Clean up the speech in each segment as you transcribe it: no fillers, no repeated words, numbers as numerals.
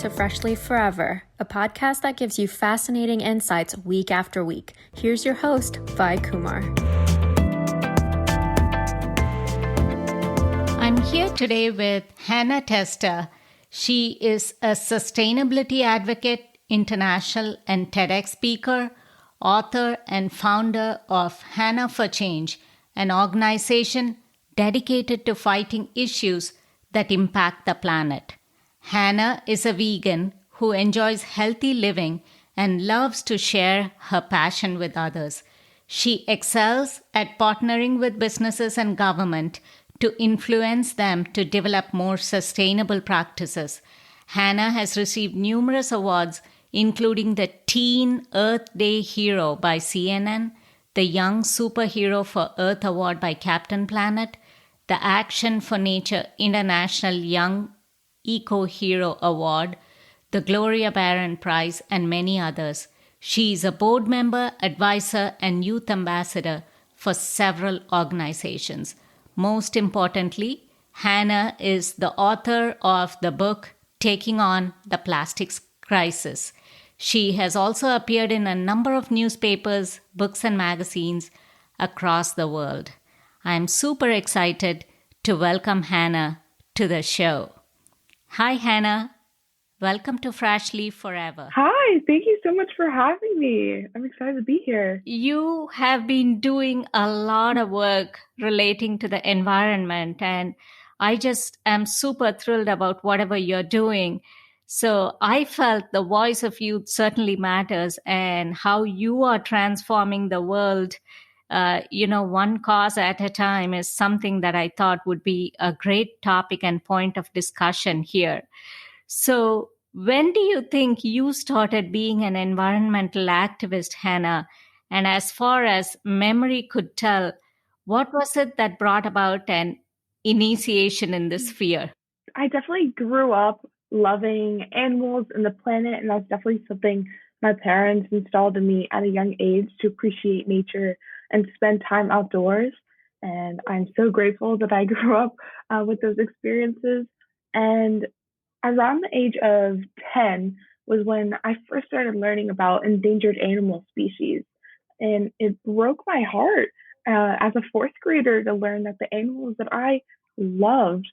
to Freshly Forever, a podcast that gives you fascinating insights week after week. Here's your host, Vi Kumar. I'm here today with Hannah Testa. She is a sustainability advocate, international and TEDx speaker, author and founder of Hannah for Change, an organization dedicated to fighting issues that impact the planet. Hannah is a vegan who enjoys healthy living and loves to share her passion with others. She excels at partnering with businesses and government to influence them to develop more sustainable practices. Hannah has received numerous awards, including the Teen Earth Day Hero by CNN, the Young Superhero for Earth Award by Captain Planet, the Action for Nature International Young Eco Hero Award, the Gloria Barron Prize, and many others. She is a board member, advisor, and youth ambassador for several organizations. Most importantly, Hannah is the author of the book Taking on the Plastics Crisis. She has also appeared in a number of newspapers, books, and magazines across the world. I'm super excited to welcome Hannah to the show. Hi, Hannah. Welcome to Freshly Forever. Hi, thank you so much for having me. I'm excited to be here. You have been doing a lot of work relating to the environment, and I just am super thrilled about whatever you're doing. So I felt the voice of youth certainly matters, and how you are transforming the world, one cause at a time, is something that I thought would be a great topic and point of discussion here. So when do you think you started being an environmental activist, Hannah? And as far as memory could tell, what was it that brought about an initiation in this sphere? I definitely grew up loving animals and the planet, and that's definitely something my parents installed in me at a young age to appreciate nature and spend time outdoors. And I'm so grateful that I grew up with those experiences. And around the age of 10 was when I first started learning about endangered animal species. And it broke my heart as a fourth grader to learn that the animals that I loved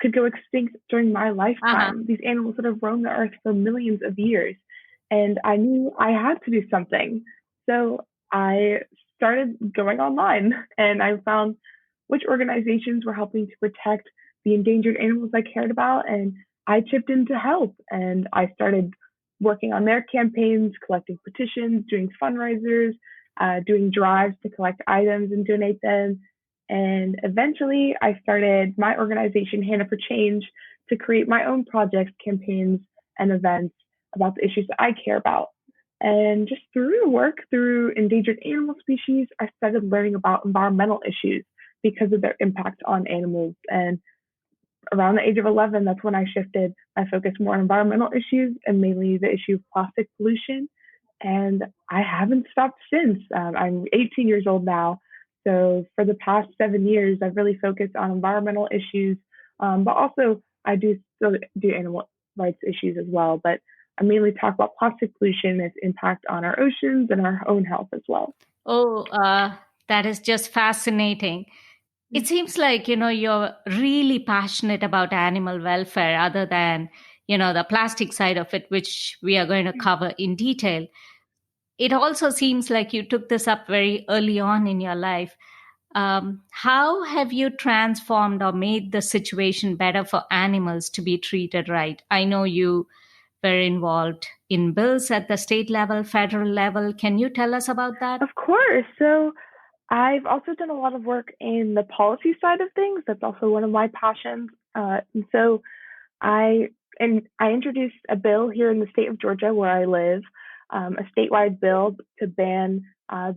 could go extinct during my lifetime. These animals that have roamed the earth for millions of years. And I knew I had to do something. So I started going online and I found which organizations were helping to protect the endangered animals I cared about. And I chipped in to help, and I started working on their campaigns, collecting petitions, doing fundraisers, doing drives to collect items and donate them. And eventually I started my organization, Hannah for Change, to create my own projects, campaigns, and events about the issues that I care about. And just through work through endangered animal species, I started learning about environmental issues because of their impact on animals. And around the age of 11, that's when I shifted my focus more on environmental issues and mainly the issue of plastic pollution. And I haven't stopped since. I'm 18 years old now. So for the past 7 years, I've really focused on environmental issues, but also I do still do animal rights issues as well. But I mainly talk about plastic pollution and its impact on our oceans and our own health as well. Oh, that is just fascinating. It seems like, you're really passionate about animal welfare other than, the plastic side of it, which we are going to cover in detail. It also seems like you took this up very early on in your life. How have you transformed or made the situation better for animals to be treated right? I know you were involved in bills at the state level, federal level. Can you tell us about that? Of course. So I've also done a lot of work in the policy side of things. That's also one of my passions. And so I introduced a bill here in the state of Georgia where I live, a statewide bill to ban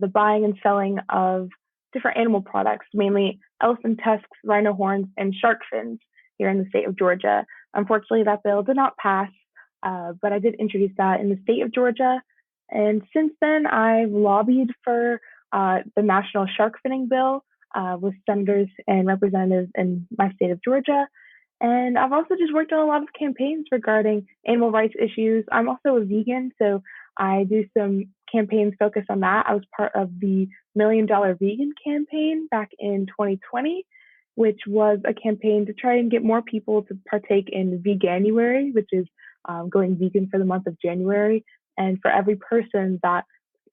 the buying and selling of different animal products, mainly elephant tusks, rhino horns, and shark fins here in the state of Georgia. Unfortunately, that bill did not pass, but I did introduce that in the state of Georgia. And since then, I've lobbied for the national shark finning bill with senators and representatives in my state of Georgia. And I've also just worked on a lot of campaigns regarding animal rights issues. I'm also a vegan, so I do some campaigns focused on that. I was part of the $1 Million Vegan campaign back in 2020, which was a campaign to try and get more people to partake in Veganuary, which is going vegan for the month of January. And for every person that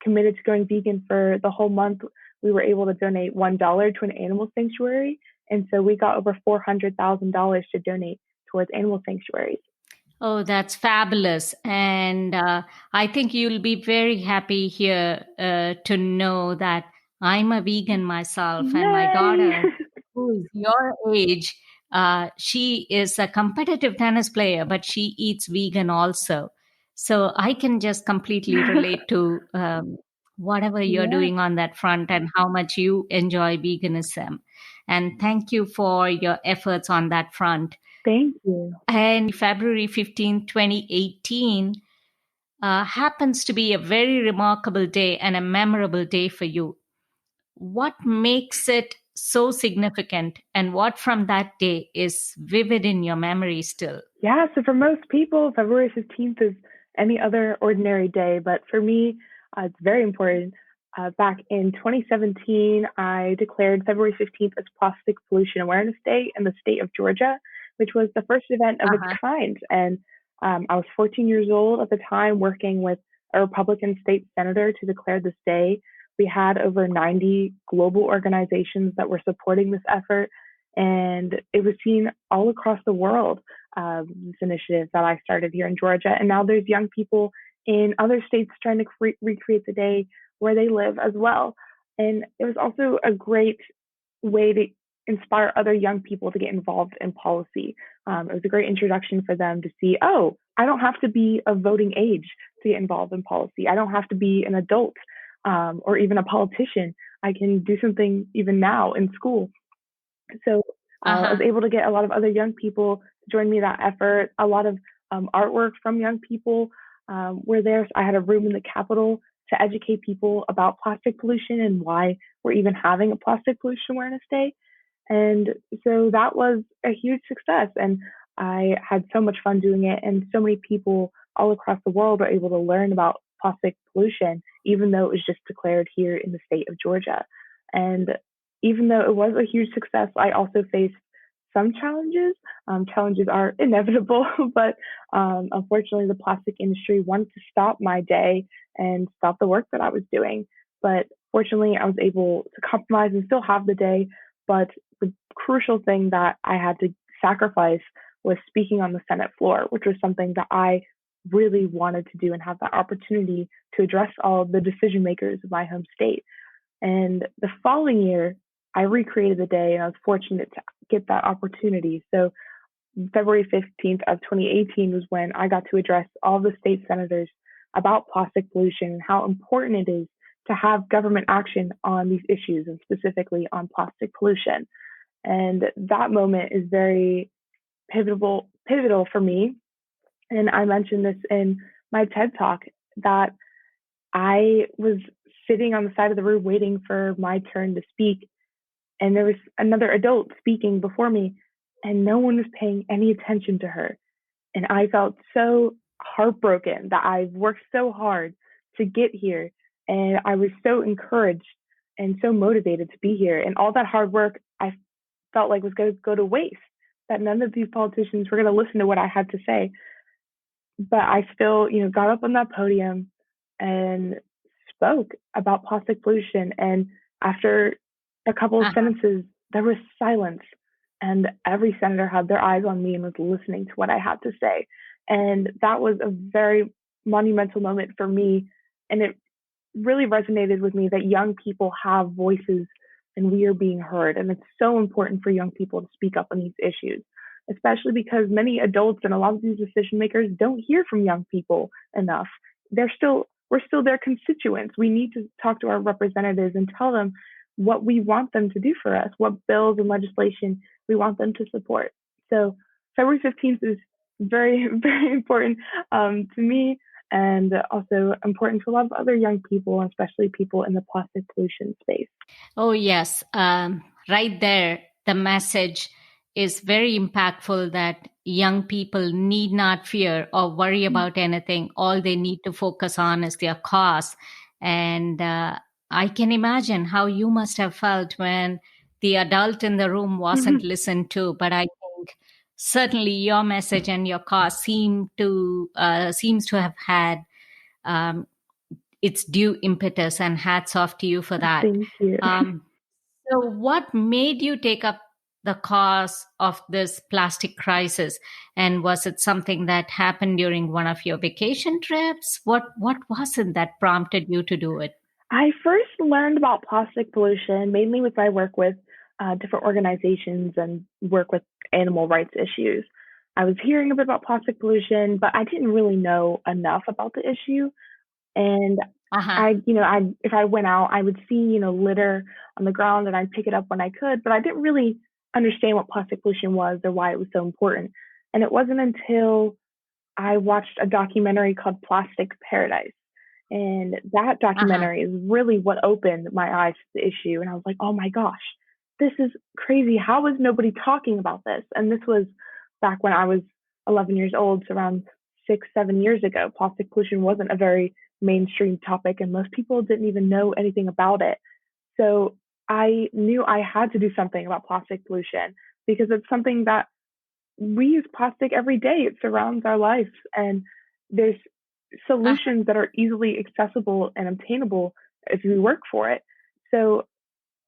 committed to going vegan for the whole month, we were able to donate $1 to an animal sanctuary. And so we got over $400,000 to donate towards animal sanctuaries. Oh, that's fabulous. And I think you'll be very happy here to know that I'm a vegan myself, and my Yay! daughter, who is your age, she is a competitive tennis player, but she eats vegan also. So I can just completely relate to whatever you're Yes, doing on that front and how much you enjoy veganism. And thank you for your efforts on that front. thank you. And February 15th, 2018 happens to be a very remarkable day and a memorable day for you. What makes it so significant, and what from that day is vivid in your memory still? Yeah, so for most people, February 15th is any other ordinary day, but for me, it's very important. Back in 2017, I declared February 15th as Plastic Pollution Awareness Day in the state of Georgia, which was the first event of its Uh-huh. kind. And I was 14 years old at the time, working with a Republican state senator to declare this day. We had over 90 global organizations that were supporting this effort, and it was seen all across the world, this initiative that I started here in Georgia. And now there's young people in other states trying to recreate the day where they live as well. And it was also a great way to inspire other young people to get involved in policy. It was a great introduction for them to see, oh, I don't have to be of voting age to get involved in policy. I don't have to be an adult or even a politician. I can do something even now in school. So I was Uh-huh. able to get a lot of other young people to join me in that effort. A lot of artwork from young people were there. So I had a room in the Capitol to educate people about plastic pollution and why we're even having a Plastic Pollution Awareness Day. And so that was a huge success. And I had so much fun doing it. And so many people all across the world were able to learn about plastic pollution, even though it was just declared here in the state of Georgia. And even though it was a huge success, I also faced some challenges. Challenges are inevitable, but unfortunately, the plastic industry wanted to stop my day and stop the work that I was doing. But fortunately, I was able to compromise and still have the day. But the crucial thing that I had to sacrifice was speaking on the Senate floor, which was something that I really wanted to do and have that opportunity to address all of the decision makers of my home state. And the following year, I recreated the day and I was fortunate to get that opportunity. So February 15th of 2018 was when I got to address all the state senators about plastic pollution and how important it is to have government action on these issues and specifically on plastic pollution. And that moment is very pivotal for me. And I mentioned this in my TED talk that I was sitting on the side of the room waiting for my turn to speak, and there was another adult speaking before me, and no one was paying any attention to her. And I felt so heartbroken that I've worked so hard to get here, and I was so encouraged and so motivated to be here. And all that hard work I felt like was going to go to waste, that none of these politicians were going to listen to what I had to say. But I still, got up on that podium and spoke about plastic pollution. And after a couple of Uh-huh. sentences, there was silence. And every senator had their eyes on me and was listening to what I had to say. And that was a very monumental moment for me. And it really resonated with me that young people have voices and we are being heard. And it's so important for young people to speak up on these issues, especially because many adults and a lot of these decision makers don't hear from young people enough. We're still their constituents. We need to talk to our representatives and tell them what we want them to do for us, what bills and legislation we want them to support. So February 15th is very, very important to me and also important to a lot of other young people, especially people in the plastic pollution space. Oh, yes. Right there, the message is very impactful, that young people need not fear or worry about anything. All they need to focus on is their cause. And I can imagine how you must have felt when the adult in the room wasn't listened to. But I think certainly your message and your cause seems to have had um, its due impetus, and hats off to you for that. Thank you. So, what made you take up the cause of this plastic crisis? And was it something that happened during one of your vacation trips? What was it that prompted you to do it? I first learned about plastic pollution mainly with my work with different organizations and work with animal rights issues. I was hearing a bit about plastic pollution, but I didn't really know enough about the issue. And Uh huh. if I went out, I would see, litter on the ground and I'd pick it up when I could, but I didn't really understand what plastic pollution was or why it was so important. And it wasn't until I watched a documentary called Plastic Paradise. And that Uh huh. documentary is really what opened my eyes to the issue. And I was like, oh my gosh, this is crazy. How is nobody talking about this? And this was back when I was 11 years old, so around 6, 7 years ago. Plastic pollution wasn't a very mainstream topic, and most people didn't even know anything about it. So I knew I had to do something about plastic pollution because it's something that we use plastic every day. It surrounds our lives, and there's Uh solutions that are easily accessible and obtainable if we work for it. So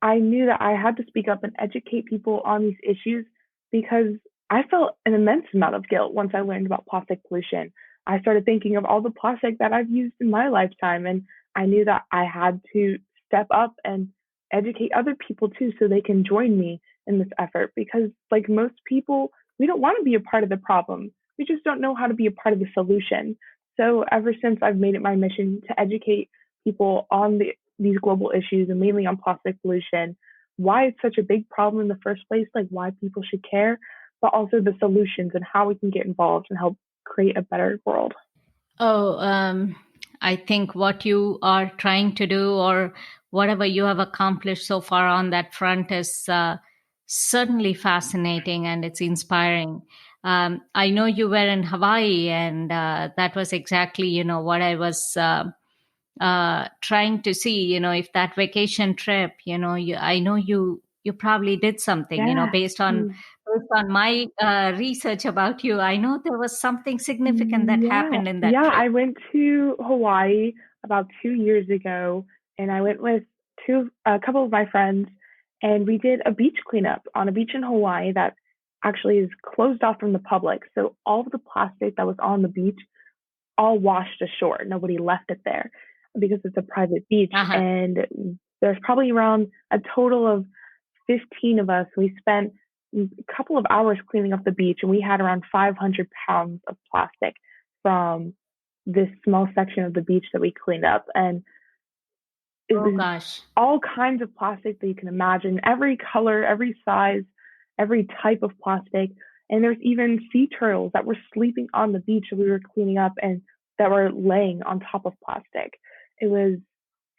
I knew that I had to speak up and educate people on these issues because I felt an immense amount of guilt once I learned about plastic pollution. I started thinking of all the plastic that I've used in my lifetime, and I knew that I had to step up and educate other people too so they can join me in this effort because, like most people, we don't want to be a part of the problem. We just don't know how to be a part of the solution. So, ever since I've made it my mission to educate people on these global issues and mainly on plastic pollution, why it's such a big problem in the first place, like why people should care, but also the solutions and how we can get involved and help create a better world. Oh, I think what you are trying to do, or whatever you have accomplished so far on that front, is certainly fascinating and it's inspiring. I know you were in Hawaii, and that was exactly, what I was trying to see. If that vacation trip, I know you probably did something. Yeah. Based on my research about you, I know there was something significant that Yeah. happened in that Yeah. trip. I went to Hawaii about 2 years ago and I went with a couple of my friends and we did a beach cleanup on a beach in Hawaii that actually is closed off from the public. So all of the plastic that was on the beach all washed ashore. Nobody left it there because it's a private beach. Uh-huh. And there's probably around a total of 15 of us. We spent a couple of hours cleaning up the beach, and we had around 500 pounds of plastic from this small section of the beach that we cleaned up. And it Oh was gosh. all kinds of plastic that you can imagine, every color, every size, every type of plastic. And there's even sea turtles that were sleeping on the beach that we were cleaning up and that were laying on top of plastic. It was,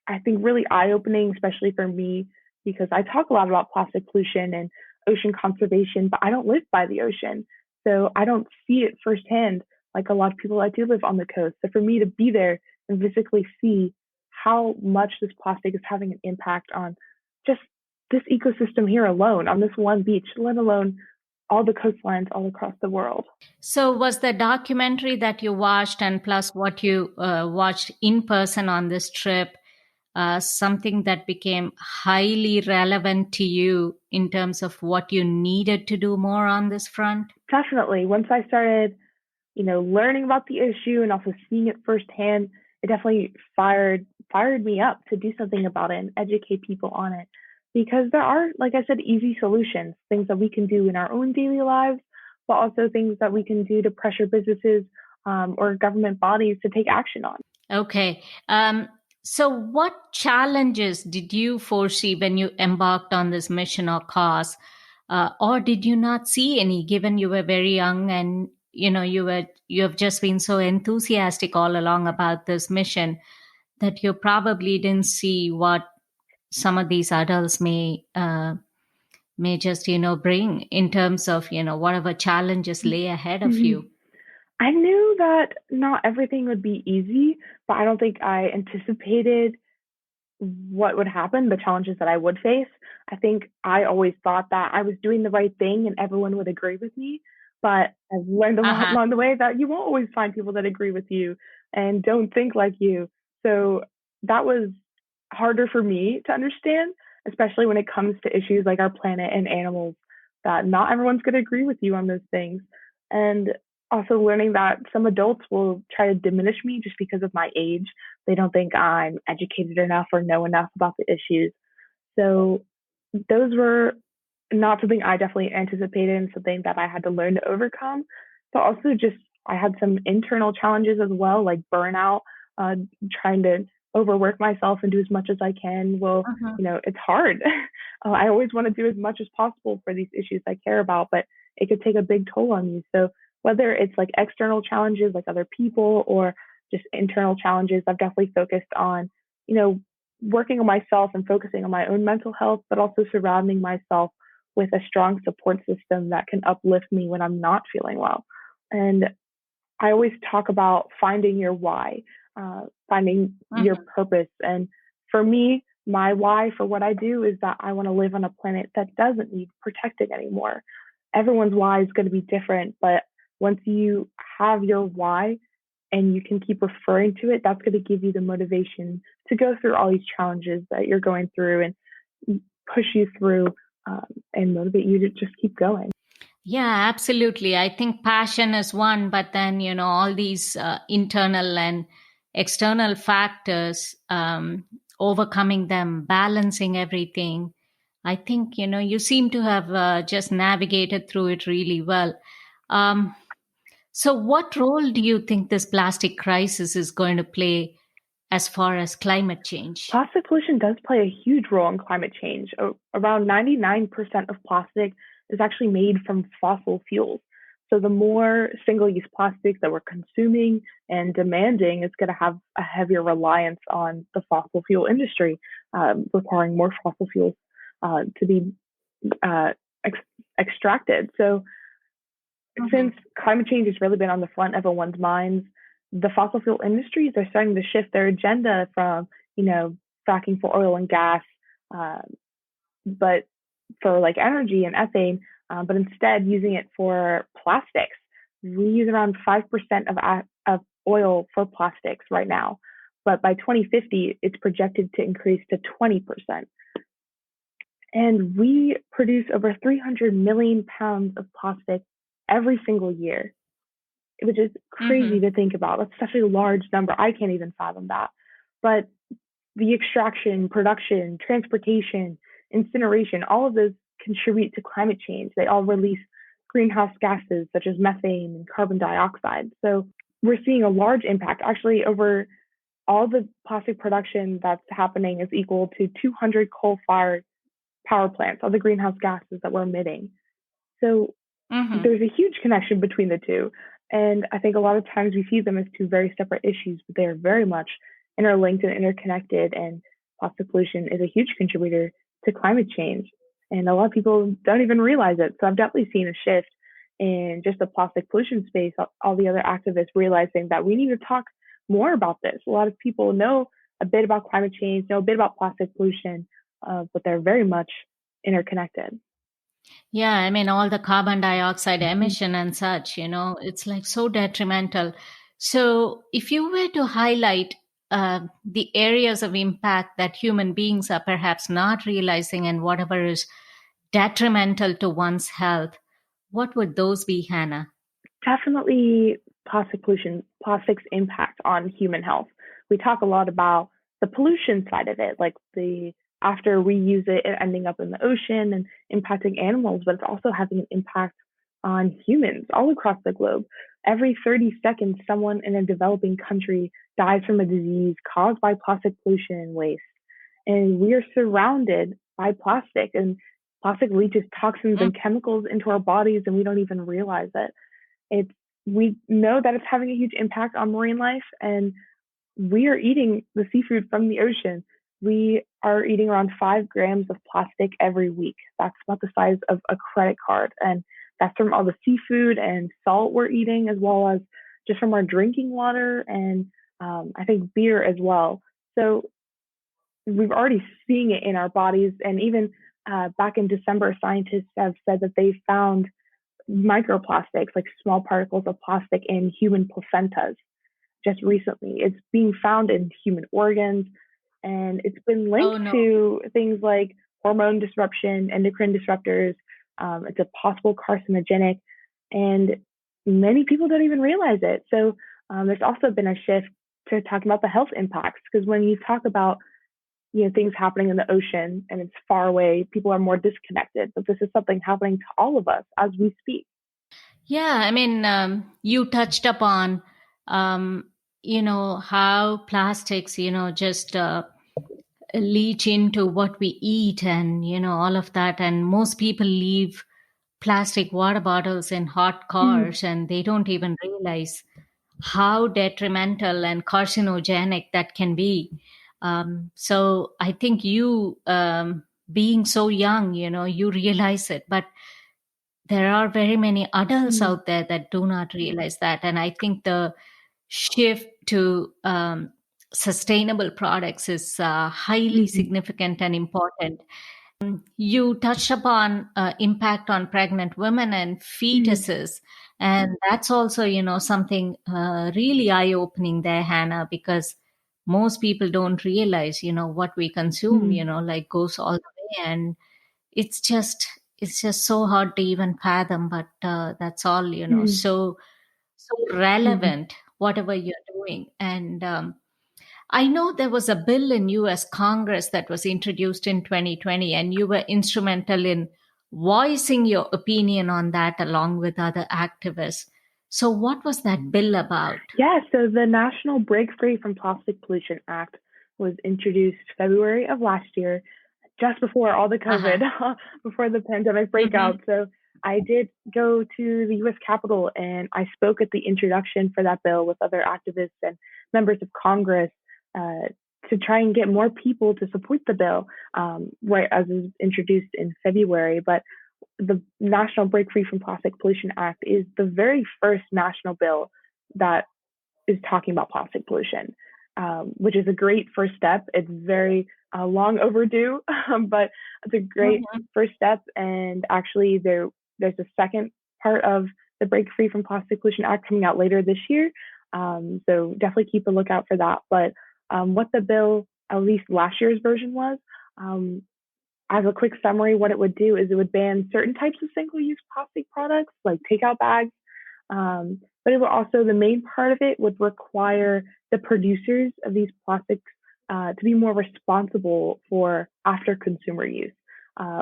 I think, really eye opening, especially for me, because I talk a lot about plastic pollution and ocean conservation, but I don't live by the ocean. So I don't see it firsthand like a lot of people that do live on the coast. So for me to be there and physically see how much this plastic is having an impact on just this ecosystem here alone, on this one beach, let alone all the coastlines all across the world. So was the documentary that you watched, and plus what you watched in person on this trip, something that became highly relevant to you in terms of what you needed to do more on this front? Definitely. Once I started, learning about the issue and also seeing it firsthand, it definitely fired me up to do something about it and educate people on it. Because there are, like I said, easy solutions, things that we can do in our own daily lives, but also things that we can do to pressure businesses or government bodies to take action on. Okay. So, what challenges did you foresee when you embarked on this mission or cause, or did you not see any? Given you were very young, and you have just been so enthusiastic all along about this mission, that you probably didn't see what some of these adults may just, bring in terms of, whatever challenges lay ahead of Mhm. you. I knew that not everything would be easy, but I don't think I anticipated what would happen, the challenges that I would face. I think I always thought that I was doing the right thing and everyone would agree with me. But I've learned a lot Uh-huh. along the way that you won't always find people that agree with you and don't think like you. So that was harder for me to understand, especially when it comes to issues like our planet and animals, that not everyone's going to agree with you on those things. And also learning that some adults will try to diminish me just because of my age. They don't think I'm educated enough or know enough about the issues. So those were not something I definitely anticipated and something that I had to learn to overcome. But also just I had some internal challenges as well, like burnout, uh, trying to overwork myself and do as much as I can. Well, Uh-huh. it's hard. I always want to do as much as possible for these issues I care about, but it could take a big toll on you. So whether it's like external challenges like other people or just internal challenges, I've definitely focused on, you know, working on myself and focusing on my own mental health, but also surrounding myself with a strong support system that can uplift me when I'm not feeling well. And I always talk about finding your why, finding your Uh-huh. purpose. And for me, my why for what I do is that I want to live on a planet that doesn't need protecting anymore. Everyone's why is going to be different, but once you have your why and you can keep referring to it, that's going to give you the motivation to go through all these challenges that you're going through and push you through and motivate you to just keep going. Yeah, absolutely. I think passion is one, but then, all these internal and external factors, overcoming them, balancing everything. I think, you seem to have just navigated through it really well. Um, so, what role do you think this plastic crisis is going to play as far as climate change? Plastic pollution does play a huge role in climate change. Around 99% of plastic is actually made from fossil fuels. So the more single-use plastics that we're consuming and demanding is going to have a heavier reliance on the fossil fuel industry, requiring more fossil fuels to be uh, ex- extracted. So since Mhm. climate change has really been on the front of everyone's minds, the fossil fuel industries are starting to shift their agenda from, fracking for oil and gas, uh, but for like energy and ethane, but instead using it for plastics. We use around 5% of oil for plastics right now, but by 2050, it's projected to increase to 20%. And we produce over 300 million pounds of plastic every single year, which is crazy Mhm. to think about. That's such a large number. I can't even fathom that. But the extraction, production, transportation, incineration, all of those contribute to climate change. They all release greenhouse gases such as methane and carbon dioxide. So we're seeing a large impact. Actually, over all the plastic production that's happening is equal to 200 coal fired power plants, all the greenhouse gases that we're emitting. So Mhm. there's a huge connection between the two. And I think a lot of times we see them as two very separate issues, but they are very much interlinked and interconnected. And plastic pollution is a huge contributor to climate change. And a lot of people don't even realize it. So I've definitely seen a shift in just the plastic pollution space, all the other activists realizing that we need to talk more about this. A lot of people know a bit about climate change, know a bit about plastic pollution, but they're very much interconnected. Yeah, I mean, all the carbon dioxide Mhm. emission and such, it's like so detrimental. So, if you were to highlight the areas of impact that human beings are perhaps not realizing and whatever is detrimental to one's health, what would those be, Hannah? Definitely plastic pollution, plastic's impact on human health. We talk a lot about the pollution side of it, like the after we use it, it ending up in the ocean and impacting animals, but it's also having an impact on humans all across the globe. Every 30 seconds, someone in a developing country dies from a disease caused by plastic pollution and waste. And we are surrounded by plastic, and plastic leaches toxins Mm. and chemicals into our bodies, and we don't even realize it. It's we know that it's having a huge impact on marine life, and we are eating the seafood from the ocean. we are eating around 5 grams of plastic every week. That's about the size of a credit card. And that's from all the seafood and salt we're eating, as well as just from our drinking water and I think beer as well. So we've already seen it in our bodies. And even back in December, scientists have said that they found microplastics, like small particles of plastic, in human placentas just recently. It's being found in human organs, and it's been Oh linked no. to things like hormone disruption, endocrine disruptors. It's a possible carcinogenic, and many people don't even realize it. So there's also been a shift to talking about the health impacts, because when you talk about things happening in the ocean and it's far away, people are more disconnected. But this is something happening to all of us as we speak. Yeah, I mean, you touched upon, how plastics, just leach into what we eat and, all of that. And most people leave plastic water bottles in hot Mm, cars and they don't even realize how detrimental and carcinogenic that can be. So I think you, being so young, you realize it. But there are very many adults mm, out there that do not realize that. And I think the shift to sustainable products is highly mm, significant and important. You touched upon impact on pregnant women and mm, fetuses, and that's also something really eye-opening there, Hannah, because most people don't realize what we consume mm, like goes all the way, and it's just it's just so hard to even fathom, but that's all mm, so mm. relevant whatever you're doing. And I know there was a bill in US Congress that was introduced in 2020, and you were instrumental in voicing your opinion on that along with other activists. So what was that bill about? Yeah, so the National Break Free from Plastic Pollution Act was introduced February of last year, just before all the Uh-huh. COVID, before the pandemic Mm-hmm. breakout. So I did go to the US Capitol and I spoke at the introduction for that bill with other activists and members of Congress uh, to try and get more people to support the bill, right as it was introduced in February. But the National Break Free from Plastic Pollution Act is the very first national bill that is talking about plastic pollution, which is a great first step. It's very long overdue, but it's a great Mm-hmm. first step. And actually, there's a second part of the Break Free from Plastic Pollution Act coming out later this year. So definitely keep a lookout for that. But what the bill, at least last year's version was, um, as a quick summary, what it would do is it would ban certain types of single-use plastic products like takeout bags, but it would also, the main part of it would require the producers of these plastics to be more responsible for after consumer use,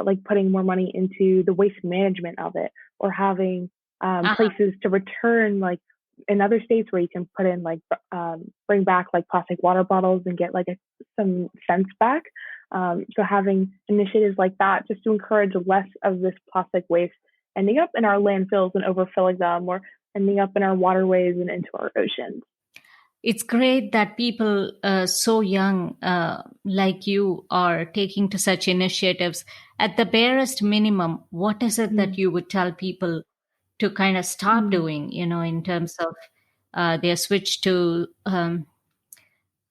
like putting more money into the waste management of it, or having Uh-huh. places to return, like in other states where you can put in like bring back like plastic water bottles and get like some cents back. So having initiatives like that just to encourage less of this plastic waste ending up in our landfills and overfilling them, or ending up in our waterways and into our oceans. It's great that people so young like you are taking to such initiatives. At the barest minimum, what is it that Mm, you would tell people to kind of stop mm, doing, in terms of their switch to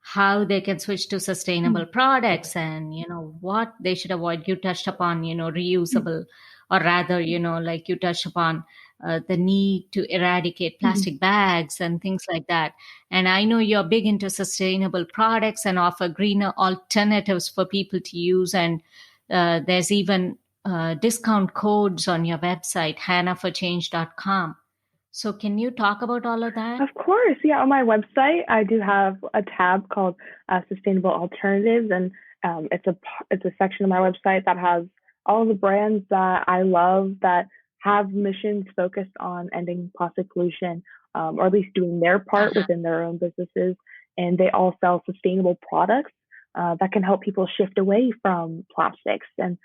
how they can switch to sustainable mm, products, and what they should avoid. You touched upon mm, reusable, or rather like you touched upon the need to eradicate mm. plastic bags and things like that. And I know you're big into sustainable products and offer greener alternatives for people to use, and there's even discount codes on your website, hannahforchange.com. So can you talk about all of that? Of course, yeah. On my website, I do have a tab called Sustainable Alternatives, and it's a section of my website that has all the brands that I love that have missions focused on ending plastic pollution, or at least doing their part Uh-huh. within their own businesses. And they all sell sustainable products that can help people shift away from plastics. And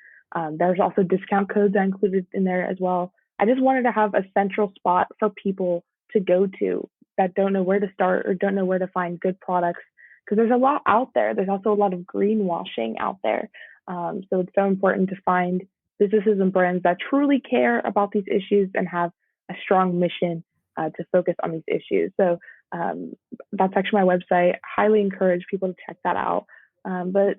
there's also discount codes I included in there as well. I just wanted to have a central spot for people to go to that don't know where to start or don't know where to find good products because there's a lot out there. There's also a lot of greenwashing out there. So it's so important to find businesses and brands that truly care about these issues and have a strong mission to focus on these issues. So um, that's actually my website. Highly encourage people to check that out. But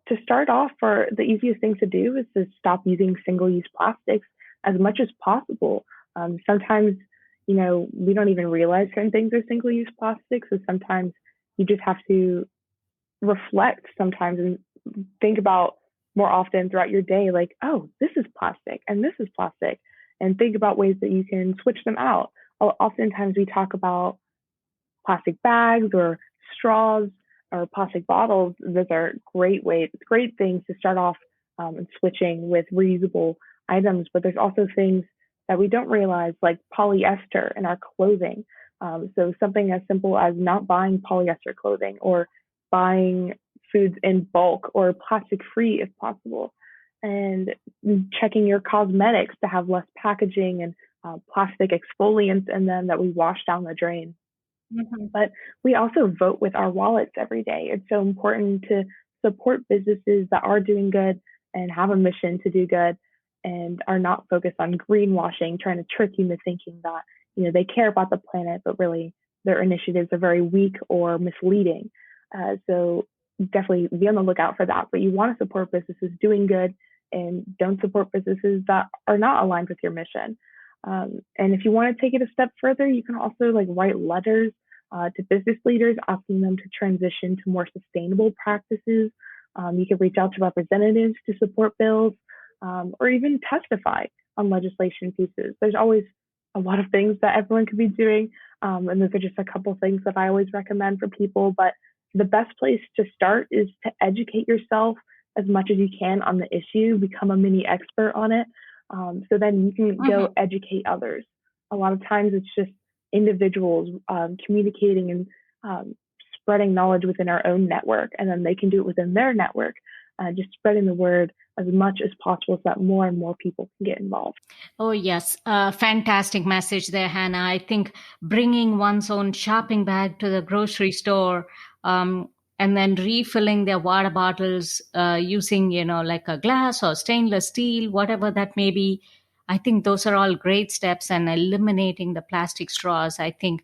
to start off, for the easiest thing to do is to stop using single-use plastics as much as possible. Sometimes, we don't even realize certain things are single-use plastics. So sometimes you just have to reflect sometimes and think about more often throughout your day, like, oh, this is plastic and this is plastic, and think about ways that you can switch them out. Oftentimes we talk about plastic bags or straws or plastic bottles. Those are great ways, great things to start off and switching with reusable items. But there's also things that we don't realize, like polyester in our clothing. So something as simple as not buying polyester clothing or buying foods in bulk or plastic free if possible, and checking your cosmetics to have less packaging and plastic exfoliants in them that we wash down the drain. Mhm. But we also vote with our wallets every day. It's so important to support businesses that are doing good and have a mission to do good and are not focused on greenwashing, trying to trick you into thinking that, they care about the planet, but really their initiatives are very weak or misleading. So definitely be on the lookout for that. But you want to support businesses doing good and don't support businesses that are not aligned with your mission. And if you want to take it a step further, you can also like write letters to business leaders asking them to transition to more sustainable practices. You can reach out to representatives to support bills or even testify on legislation pieces. There's always a lot of things that everyone could be doing. And those are just a couple of things that I always recommend for people. But the best place to start is to educate yourself as much as you can on the issue, become a mini expert on it. So then you can Mhm. go educate others. A lot of times it's just individuals communicating and spreading knowledge within our own network, and then they can do it within their network, just spreading the word as much as possible so that more and more people can get involved. Oh, yes. Fantastic message there, Hannah. I think bringing one's own shopping bag to the grocery store, um, and then refilling their water bottles using, like a glass or stainless steel, whatever that may be. I think those are all great steps, and eliminating the plastic straws. I think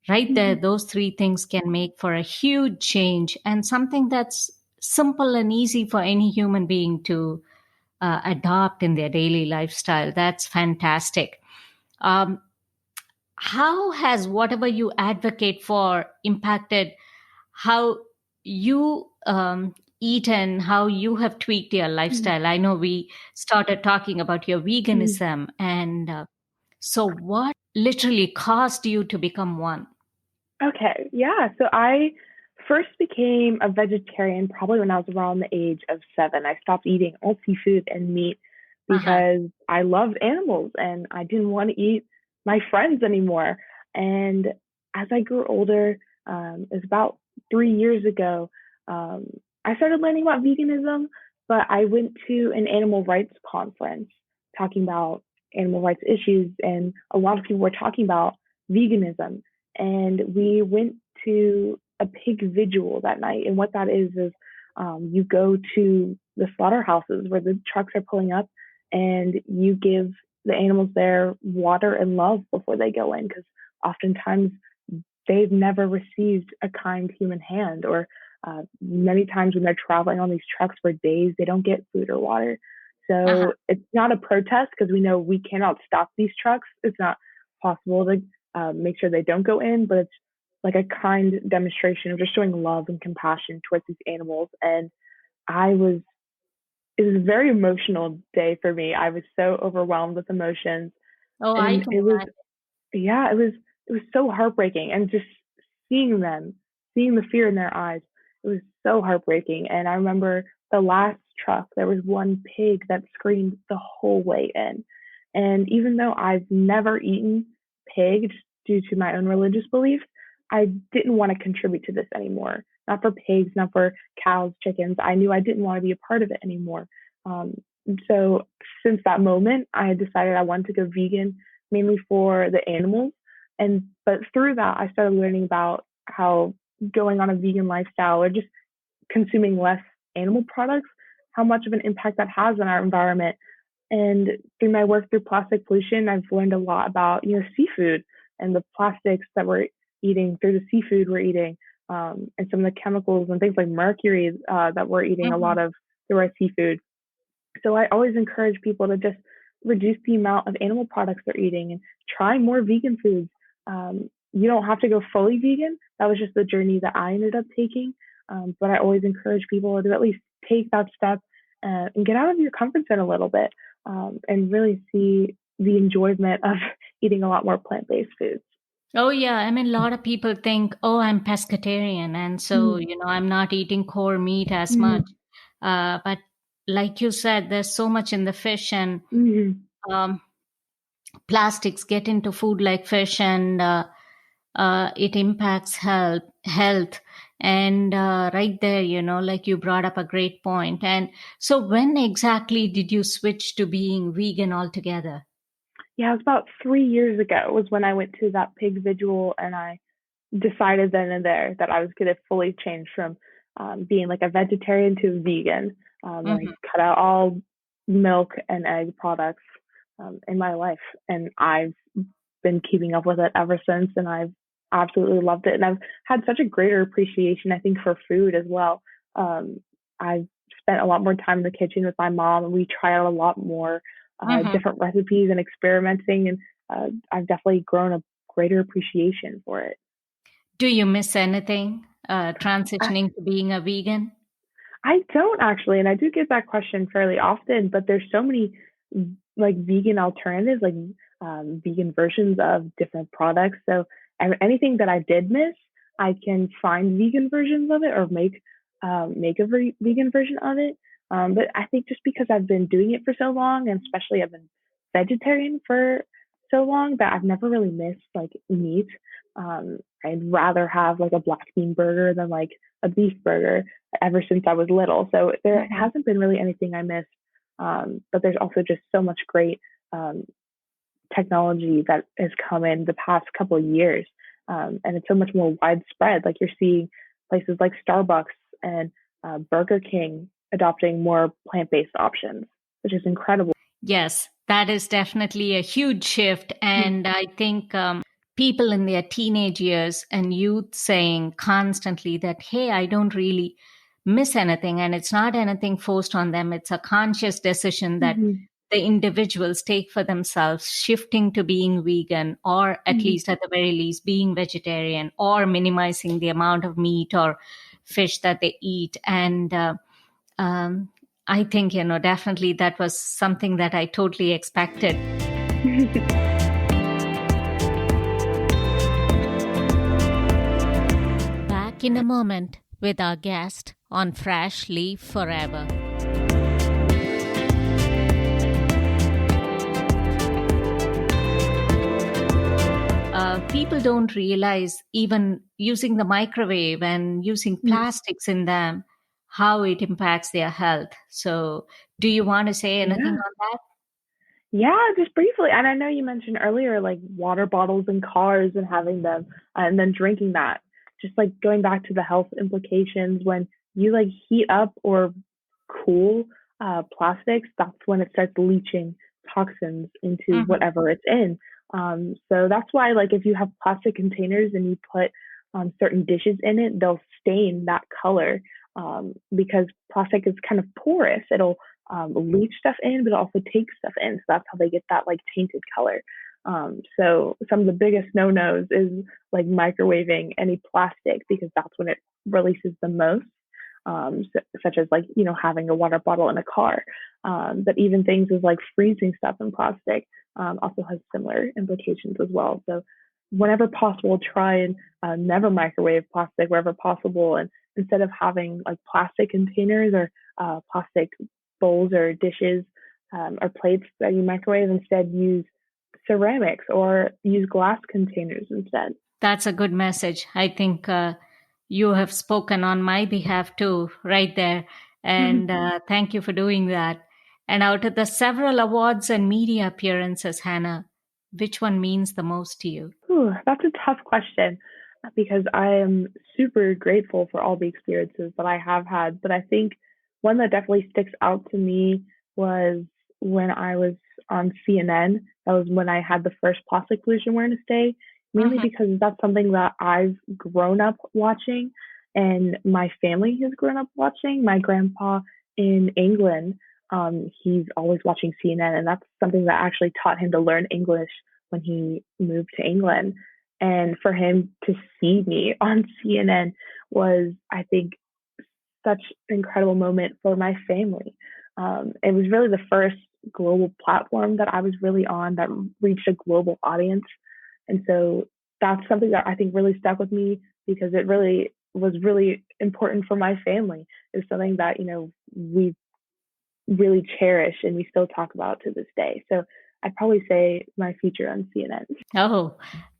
right there, Mhm. those three things can make for a huge change and something that's simple and easy for any human being to adopt in their daily lifestyle. That's fantastic. Um, how has whatever you advocate for impacted how you eat and how you have tweaked your Mhm. lifestyle? I know we started talking about your Mhm. veganism, and so what literally caused you to become one? Okay, yeah. So I first became a vegetarian probably when I was around the age of 7. I stopped eating all seafood and meat Uh-huh. because I loved animals and I didn't want to eat my friends anymore. And as I grew older, it was about 3 years ago, um, I started learning about veganism, but I went to an animal rights conference talking about animal rights issues, and a lot of people were talking about veganism, and we went to a pig vigil that night. And what that is you go to the slaughterhouses where the trucks are pulling up, and you give the animals there water and love before they go in, because oftentimes they've never received a kind human hand, or many times when they're traveling on these trucks for days, they don't get food or water. Uh-huh. So it's not a protest because we know we cannot stop these trucks. It's not possible to make sure they don't go in, but it's like a kind demonstration of just showing love and compassion towards these animals. And I was, it was a very emotional day for me. I was so overwhelmed with emotions, Oh, I and can it was, imagine. yeah, it was so heartbreaking, and just seeing them, seeing the fear in their eyes, it was so heartbreaking. And I remember the last truck, there was one pig that screamed the whole way in. And even though I've never eaten pig just due to my own religious beliefs, I didn't want to contribute to this anymore. Not for pigs, not for cows, chickens. I knew I didn't want to be a part of it anymore. Um, so since that moment, I had decided I wanted to go vegan, mainly for the animals. And but through that, I started learning about how going on a vegan lifestyle or just consuming less animal products, how much of an impact that has on our environment. And through my work through plastic pollution, I've learned a lot about, seafood and the plastics that we're eating through the seafood we're eating, and some of the chemicals and things like mercury that we're eating a lot Mhm. of through our seafood. So I always encourage people to just reduce the amount of animal products they're eating and try more vegan foods. You don't have to go fully vegan. That was just the journey that I ended up taking. But I always encourage people to at least take that step and get out of your comfort zone a little bit, and really see the enjoyment of eating a lot more plant-based foods. Oh, yeah. I mean, a lot of people think, oh, I'm pescatarian. And so, Mm-hmm. I'm not eating core meat as much. Mm-hmm. But like you said, there's so much in the fish, and Mm-hmm. um, plastics get into food like fish, and it impacts health. And right there, like you brought up a great point. And so when exactly did you switch to being vegan altogether? Yeah, it was about 3 years ago was when I went to that pig vigil, and I decided then and there that I was going to fully change from being like a vegetarian to a vegan. And I Hmm. cut out all milk and egg products in my life, and I've been keeping up with it ever since, and I've absolutely loved it. And I've had such a greater appreciation, I think, for food as well. I've spent a lot more time in the kitchen with my mom, and we try out a lot more Hmm. different recipes and experimenting. And I've definitely grown a greater appreciation for it. Do you miss anything I, transitioning to being a vegan? I don't actually, and I do get that question fairly often, but there's so many like vegan alternatives, like vegan versions of different products. So anything that I did miss, I can find vegan versions of it or make a vegan version of it. But I think just because I've been doing it for so long, and especially I've been vegetarian for so long, that I've never really missed like meat. I'd rather have like a black bean burger than like a beef burger ever since I was little. So there Mhm. hasn't been really anything I missed. But there's also just so much great um, technology that has come in the past couple of years. And it's so much more widespread. Like you're seeing places like Starbucks and Burger King adopting more plant based options, which is incredible. Yes, that is definitely a huge shift. And I think people in their teenage years and youth saying constantly that, hey, I don't really miss anything. And it's not anything forced on them, it's a conscious decision that Mm-hmm. the individuals take for themselves, shifting to being vegan, or at Mm-hmm. least at the very least, being vegetarian, or minimizing the amount of meat or fish that they eat. And um, I think, definitely that was something that I totally expected. Back in a moment with our guest on Fresh Leaf Forever. People don't realize, even using the microwave and using plastics in them, how it impacts their health. So, do you want to say anything Yeah. on that? Yeah, just briefly. And I know you mentioned earlier, like water bottles in cars and having them and then drinking that. Just like going back to the health implications, when you like heat up or cool plastics, that's when it starts leaching toxins into Hmm. whatever it's in. So that's why, like, if you have plastic containers and you put certain dishes in it, they'll stain that color because plastic is kind of porous. It'll leach stuff in, but also take stuff in. So that's how they get that like tainted color. So some of the biggest no-nos is like microwaving any plastic because that's when it releases the most. Such as like having a water bottle in a car, but even things as like freezing stuff in plastic also has similar implications as well. So whenever possible, try and never microwave plastic wherever possible, and instead of having like plastic containers or plastic bowls or dishes or plates that you microwave, instead use ceramics or use glass containers instead. That's a good message. I think you have spoken on my behalf too, right there. And thank you for doing that. And out of the several awards and media appearances, Hannah, which one means the most to you? Ooh, that's a tough question. because I am super grateful for all the experiences that I have had. But I think one that definitely sticks out to me was when I was on CNN. That was when I had the first plastic pollution awareness day, mainly Mhm. because that's something that I've grown up watching and my family has grown up watching. My grandpa in England, he's always watching CNN, and that's something that actually taught him to learn English when he moved to England. And for him to see me on CNN was, I think, such an incredible moment for my family. It was really the first global platform that I was really on that reached a global audience. And so that's something that I think really stuck with me because it really was really important for my family. It's something that, we really cherish and we still talk about to this day. So I'd probably say my feature on CNN. Oh,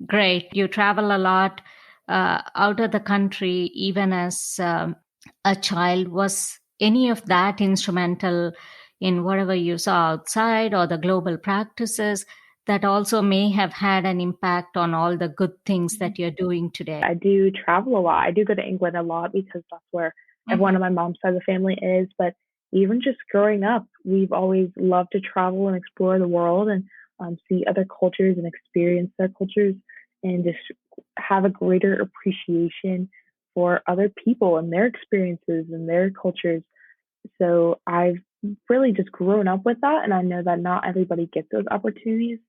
great. You travel a lot out of the country, even as a child. Was any of that instrumental in whatever you saw outside or the global practices that also may have had an impact on all the good things that you're doing today? I do travel a lot. I do go to England a lot because that's where everyone Mhm. on my mom's side of the family is. But even just growing up, we've always loved to travel and explore the world and see other cultures and experience their cultures and just have a greater appreciation for other people and their experiences and their cultures. So I've really just grown up with that. And I know that not everybody gets those opportunities,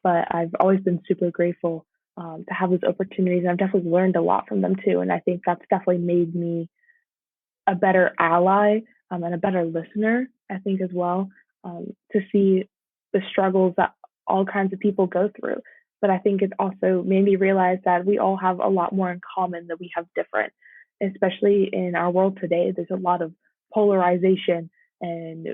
but I've always been super grateful to have those opportunities. And I've definitely learned a lot from them too. And I think that's definitely made me a better ally and a better listener, I think, as well, to see the struggles that all kinds of people go through. But I think it also made me realize that we all have a lot more in common than we have different, especially in our world today. There's a lot of polarization, and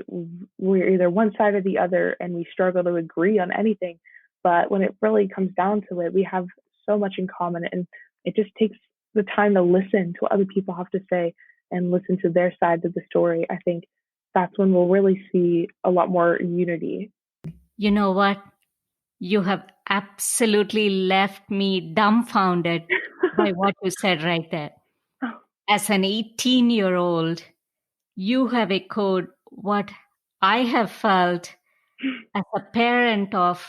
we're either one side or the other, and we struggle to agree on anything. But when it really comes down to it, we have so much in common, and it just takes the time to listen to what other people have to say and listen to their side of the story. I think that's when we'll really see a lot more unity. You know what? You have absolutely left me dumbfounded by what you said right there. As an 18-year-old, you have echoed what I have felt as a parent of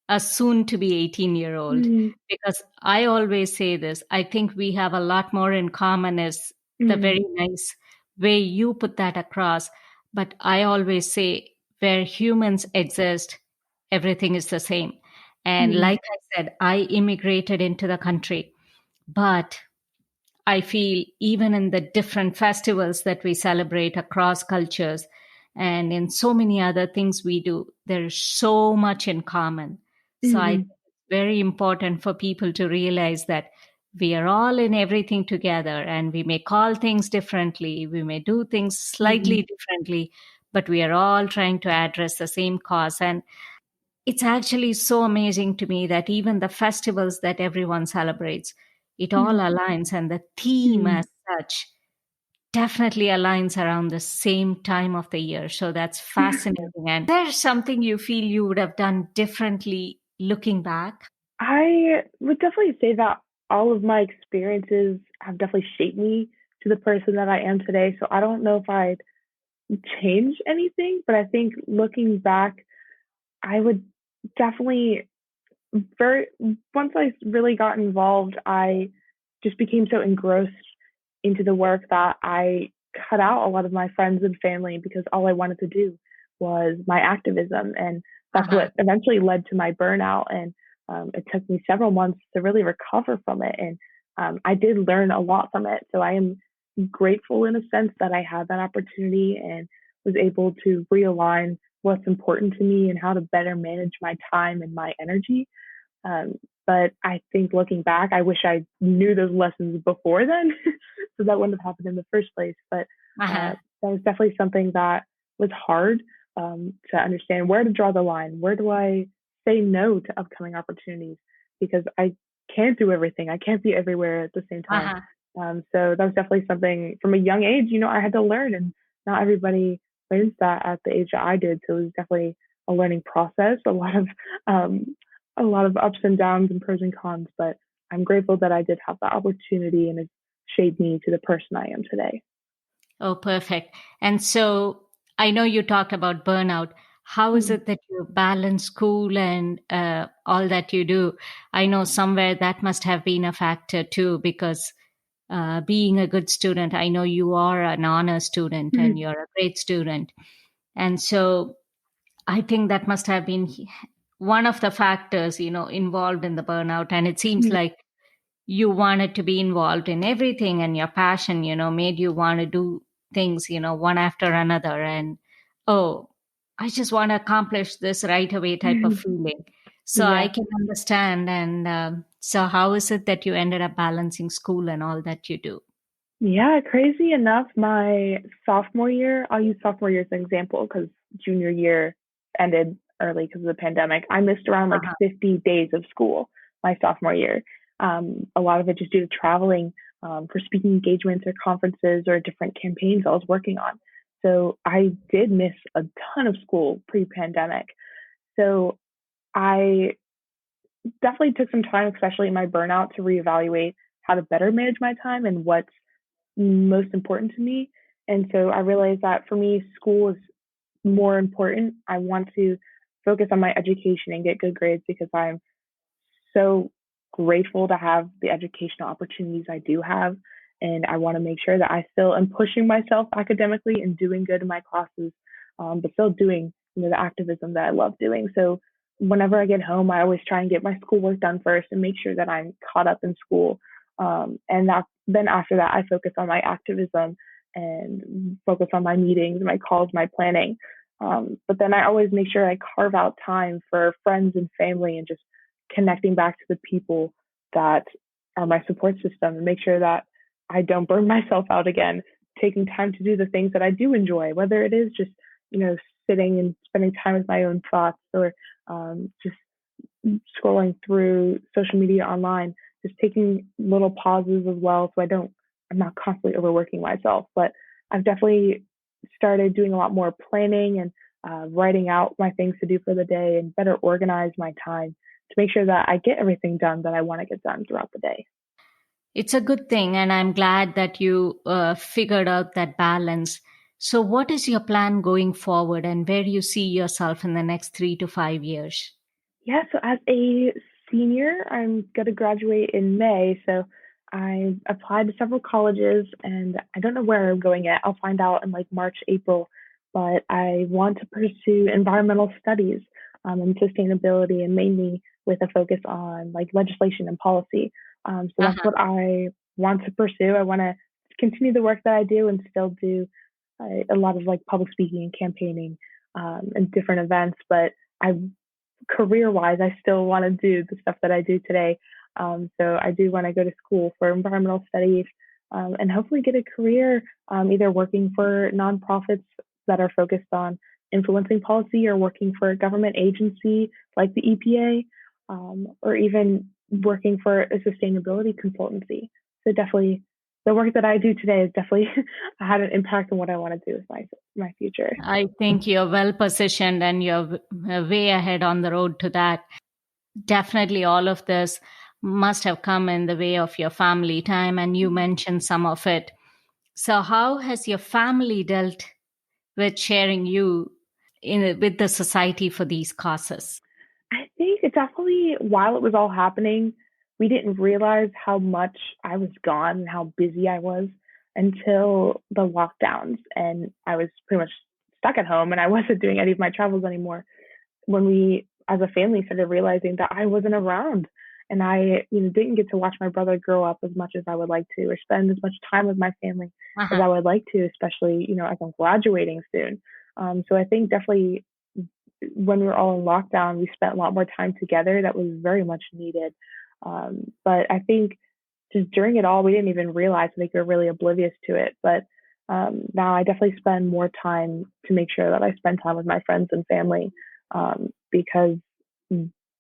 a soon to be 18-year-old. Mm, Because I always say this, I think we have a lot more in common, is the mm, very nice way you put that across. But I always say, where humans exist, everything is the same. And mm, like I said, I immigrated into the country, but I feel even in the different festivals that we celebrate across cultures and in so many other things we do, there's so much in common. So I think mm, it's very important for people to realize that we are all in everything together, and we may call things differently, we may do things mm, slightly differently, but we are all trying to address the same cause. And it's actually so amazing to me that even the festivals that everyone celebrates, it all mm, aligns, and the theme mm. as such definitely aligns around the same time of the year. So that's fascinating. And there's something you feel you would have done differently looking back? I would definitely say that all of my experiences have definitely shaped me to the person that I am today. So I don't know if I'd change anything, but I think looking back, I would definitely very once I really got involved, I just became so engrossed into the work that I cut out a lot of my friends and family because all I wanted to do was my activism, and that's Uh-huh. what eventually led to my burnout. And it took me several months to really recover from it, and I did learn a lot from it. So I am grateful in a sense that I had that opportunity and was able to realign what's important to me and how to better manage my time and my energy. um, but I think looking back, I wish I knew those lessons before then, so that wouldn't have happened in the first place. But Uh-huh. that was definitely something that was hard to understand where to draw the line. Where do I say no to upcoming opportunities? Because I can't do everything. I can't be everywhere at the same time. Uh-huh. So that was definitely something from a young age, I had to learn, and not everybody learns that at the age that I did. So it was definitely a learning process, um, a lot of ups and downs and pros and cons, but I'm grateful that I did have that opportunity and it shaped me to the person I am today. Oh, perfect. And so I know you talked about burnout. How is Mhm. it that you balance school and all that you do? I know somewhere that must have been a factor too, because being a good student, I know you are an honor student and you're a great student. And so I think that must have been one of the factors, involved in the burnout. And it seems like you wanted to be involved in everything, and your passion, made you want to do things, one after another. And, oh, I just want to accomplish this right away type of feeling. So I Yeah. can understand. And so, how is it that you ended up balancing school and all that you do? Yeah, crazy enough, my sophomore year, I'll use sophomore year as an example because junior year ended early because of the pandemic. I missed around like Uh-huh. 50 days of school my sophomore year. A lot of it just due to traveling for speaking engagements or conferences or different campaigns I was working on. So I did miss a ton of school pre-pandemic. So I definitely took some time, especially in my burnout, to reevaluate how to better manage my time and what's most important to me. And so I realized that for me, school is more important. I want to focus on my education and get good grades because I'm so grateful to have the educational opportunities I do have. And I want to make sure that I still am pushing myself academically and doing good in my classes, but still doing the activism that I love doing. So whenever I get home, I always try and get my schoolwork done first and make sure that I'm caught up in school. And then after that, I focus on my activism and focus on my meetings, my calls, my planning. But then I always make sure I carve out time for friends and family and just connecting back to the people that are my support system and make sure that I don't burn myself out again, taking time to do the things that I do enjoy, whether it is just, you know, sitting and spending time with my own thoughts or just scrolling through social media online, just taking little pauses as well. So I'm not constantly overworking myself, but I've definitely started doing a lot more planning and writing out my things to do for the day and better organize my time to make sure that I get everything done that I want to get done throughout the day. It's a good thing, and I'm glad that you figured out that balance. So, what is your plan going forward, and where do you see yourself in the next 3 to 5 years? Yeah, so as a senior, I'm going to graduate in May. So I applied to several colleges and I don't know where I'm going yet. I'll find out in like March, April. But I want to pursue environmental studies and sustainability and mainly with a focus on like legislation and policy. So that's Uh-huh. what I want to pursue. I want to continue the work that I do and still do a lot of like public speaking and campaigning and different events. But I career wise, I still want to do the stuff that I do today. So I do want to go to school for environmental studies and hopefully get a career either working for nonprofits that are focused on influencing policy or working for a government agency like the EPA or even working for a sustainability consultancy. So definitely the work that I do today has definitely had an impact on what I want to do with my future. I think you're well positioned and you're way ahead on the road to that. Definitely, all of this must have come in the way of your family time, and you mentioned some of it. So, how has your family dealt with sharing you with the society for these causes? I think it definitely, while it was all happening, we didn't realize how much I was gone and how busy I was until the lockdowns. And I was pretty much stuck at home and I wasn't doing any of my travels anymore. When we, as a family, started realizing that I wasn't around and I didn't get to watch my brother grow up as much as I would like to or spend as much time with my family as Uh-huh. I would like to, especially as I'm graduating soon. So I think definitely when we were all in lockdown, we spent a lot more time together. That was very much needed. But I think just during it all, we didn't even realize. I think we were really oblivious to it. But now I definitely spend more time to make sure that I spend time with my friends and family because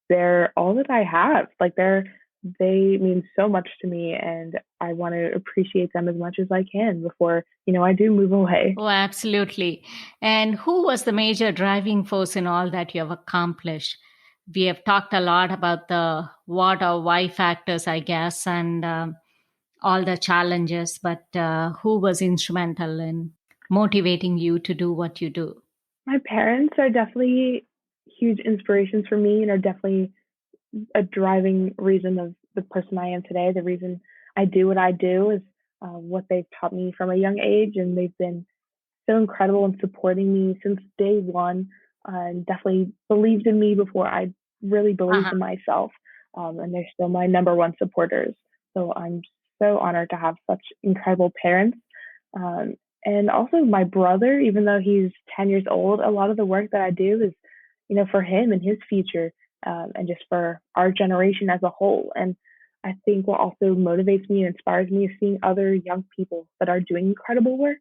they're all that I have. Like they mean so much to me, and I want to appreciate them as much as I can before I do move away. Oh, absolutely. And who was the major driving force in all that you have accomplished? we have talked a lot about the what or why factors, I guess, and all the challenges, but who was instrumental in motivating you to do what you do? My parents are definitely huge inspirations for me and are definitely a driving reason of the person I am today. The reason I do what I do is what they've taught me from a young age, and they've been so incredible in supporting me since day one, and definitely believed in me before I really believed Uh-huh. in myself. And they're still my number one supporters. So I'm so honored to have such incredible parents. Um, and also my brother, even though he's 10 years old, a lot of the work that I do is, for him and his future, and just for our generation as a whole. And I think what also motivates me and inspires me is seeing other young people that are doing incredible work.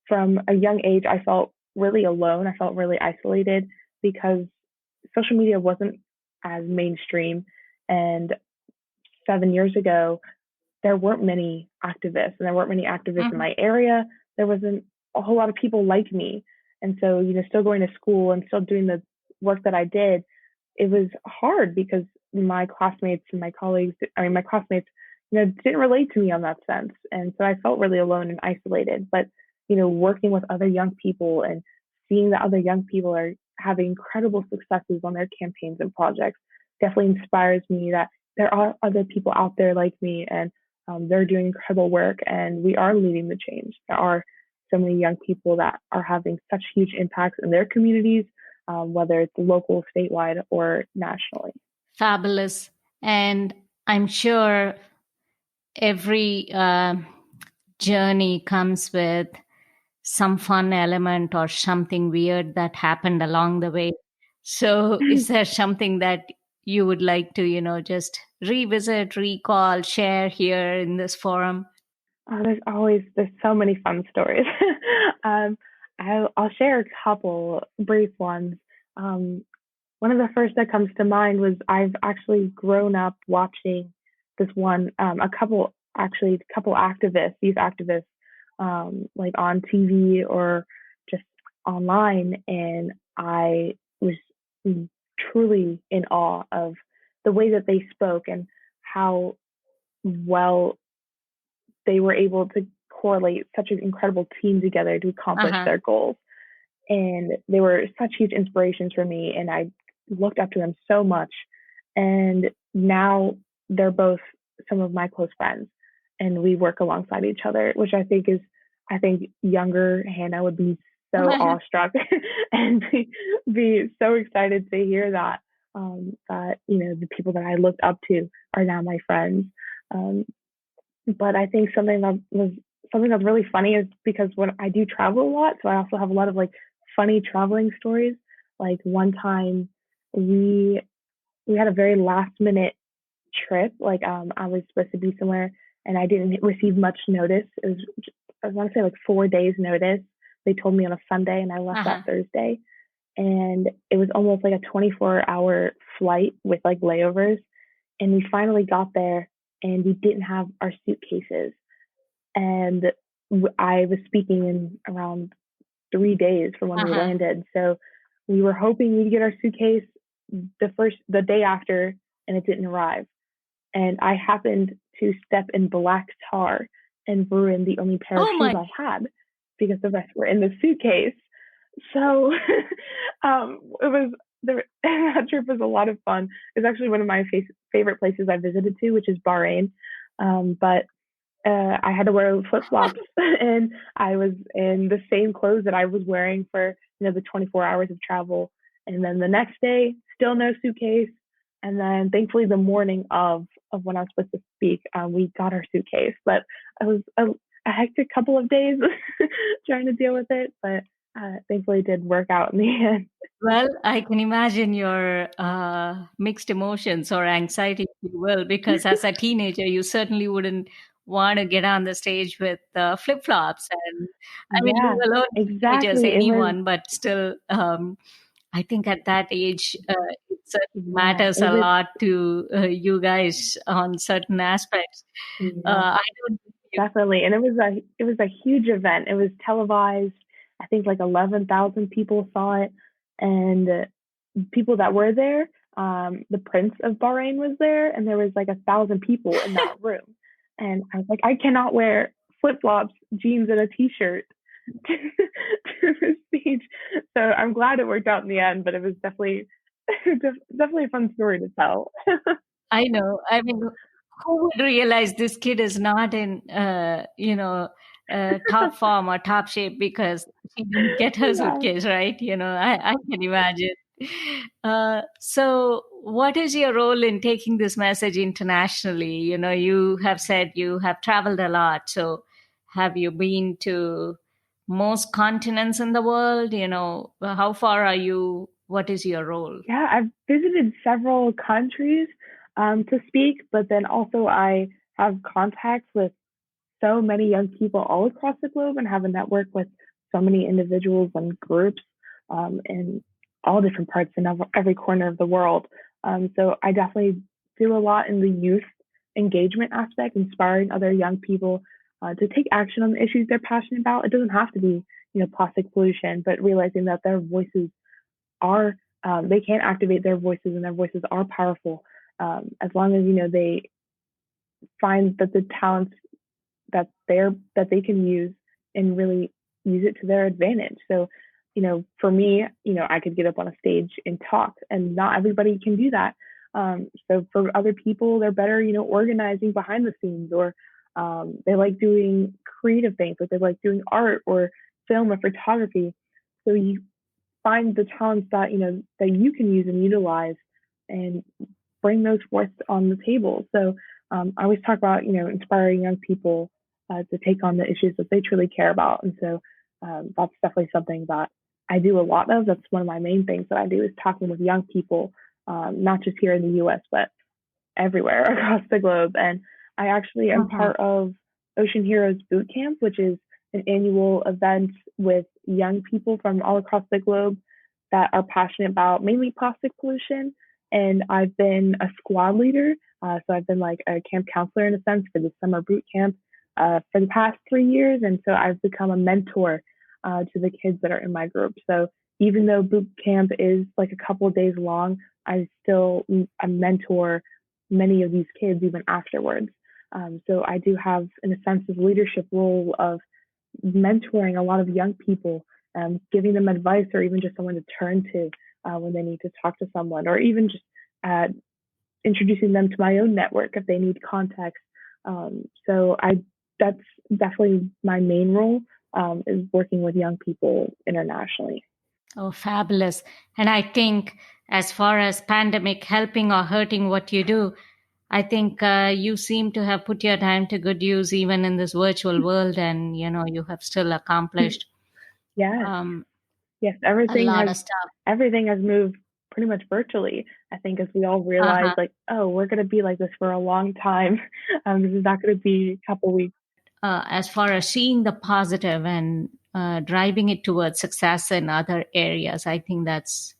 From a young age, I felt really alone. I felt really isolated because social media wasn't as mainstream. And 7 years ago, there weren't many activists, and there weren't many activists in Mhm. my area. There wasn't a whole lot of people like me. And so, still going to school and still doing the work that I did, it was hard because my classmates and my colleagues, my classmates, didn't relate to me on that sense. And so I felt really alone and isolated. But, working with other young people and seeing that other young people are having incredible successes on their campaigns and projects definitely inspires me that there are other people out there like me, and they're doing incredible work, and we are leading the change. There are so many young people that are having such huge impacts in their communities, whether it's local, statewide, or nationally. Fabulous. And I'm sure every journey comes with some fun element or something weird that happened along the way. So, is there something that you would like to, just revisit, recall, share here in this forum? There's so many fun stories. um, I'll share a couple brief ones. Um, One of the first that comes to mind was I've actually grown up watching this one, a couple activists, youth activists, like on TV or just online, and I was truly in awe of the way that they spoke and how well they were able to correlate such an incredible team together to accomplish Uh-huh. their goals. And they were such huge inspirations for me, and I looked up to them so much. And now they're both some of my close friends, and we work alongside each other, which I think younger Hannah would be so awestruck and be so excited to hear that, that the people that I looked up to are now my friends. Um, but I think something that's really funny is because when I do travel a lot, so I also have a lot of like funny traveling stories. Like one time we we had a very last minute trip. Like I was supposed to be somewhere and I didn't receive much notice. It was I want to say like 4 days notice. They told me on a Sunday and I left that Uh-huh. Thursday. And it was almost like a 24-hour flight with like layovers. And we finally got there and we didn't have our suitcases. And I was speaking in around 3 days from when we Uh-huh. landed. So we were hoping we'd get our suitcase the day after, and it didn't arrive. And I happened to step in black tar and ruin the only pair of Oh shoes my. I had because the rest were in the suitcase. So it was that trip was a lot of fun. It's actually one of my favorite places I visited to, which is Bahrain. But I had to wear flip flops, and I was in the same clothes that I was wearing for the 24 hours of travel. And then the next day, still no suitcase. And then thankfully, the morning of when I was supposed to speak, we got our suitcase. But it was a hectic couple of days trying to deal with it. But thankfully, it did work out in the end. Well, I can imagine your mixed emotions or anxiety, if you will, because as a teenager, you certainly wouldn't want to get on the stage with flip flops. And I mean, Yeah, leave alone teenagers, exactly. It was anyone, but still, I think at that age, it certainly yeah, matters a it was lot to you guys on certain aspects. yeah. I don't. Definitely. And it was a huge event. It was televised. I think like 11,000 people saw it, and people that were there the Prince of Bahrain was there, and there was like 1,000 people in that room. And I was like, I cannot wear flip flops, jeans, and a t-shirt to the speech. So I'm glad it worked out in the end, but it was definitely definitely a fun story to tell. I know. I mean, who would realize this kid is not in, top form or top shape because she didn't get her Yeah. suitcase, right? I can imagine. So, what is your role in taking this message internationally? You have said you have traveled a lot. So, have you been to most continents in the world? How far are you? What is your role? Yeah, I've visited several countries to speak, but then also I have contacts with so many young people all across the globe and have a network with so many individuals and groups in all different parts and every corner of the world. So I definitely do a lot in the youth engagement aspect, inspiring other young people to take action on the issues they're passionate about. It doesn't have to be, plastic pollution, but realizing that their voices are they can activate their voices and their voices are powerful as long as they find that the talents that they can use and really use it to their advantage. So, for me, I could get up on a stage and talk, and not everybody can do that. So for other people, they're better, organizing behind the scenes, or they like doing creative things, like they like doing art or film or photography. So you find the talents that that you can use and utilize, and bring those forth on the table. So I always talk about inspiring young people to take on the issues that they truly care about, and so that's definitely something that I do a lot of. That's one of my main things that I do, is talking with young people, not just here in the U.S. but everywhere across the globe. And I actually am Uh-huh. part of Ocean Heroes Boot Camp, which is an annual event with young people from all across the globe that are passionate about mainly plastic pollution. And I've been a squad leader. So I've been like a camp counselor in a sense for the summer boot camp for the past 3 years. And so I've become a mentor to the kids that are in my group. So even though boot camp is like a couple of days long, I still mentor many of these kids even afterwards. So I do have, in a sense, this leadership role of mentoring a lot of young people, giving them advice or even just someone to turn to when they need to talk to someone, or even just uh, introducing them to my own network if they need context. So that's definitely my main role, is working with young people internationally. Oh, fabulous. And I think as far as pandemic helping or hurting what you do, I think you seem to have put your time to good use even in this virtual world, and you have still accomplished Yes, um, yes, a lot of stuff. everything has moved pretty much virtually. I think as we all realize, Uh-huh. like, oh, we're gonna be like this for a long time. This is not gonna be a couple weeks. As far as seeing the positive and driving it towards success in other areas, I think that's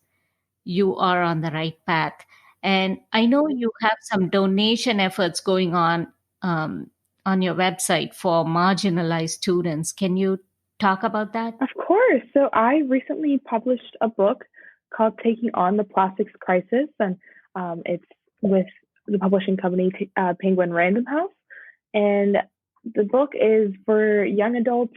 you are on the right path. And I know you have some donation efforts going um, on your website for marginalized students. Can you talk about that? Of course. So I recently published a book called "Taking on the Plastics Crisis," and it's with the publishing company Penguin Random House. And the book is for young adults,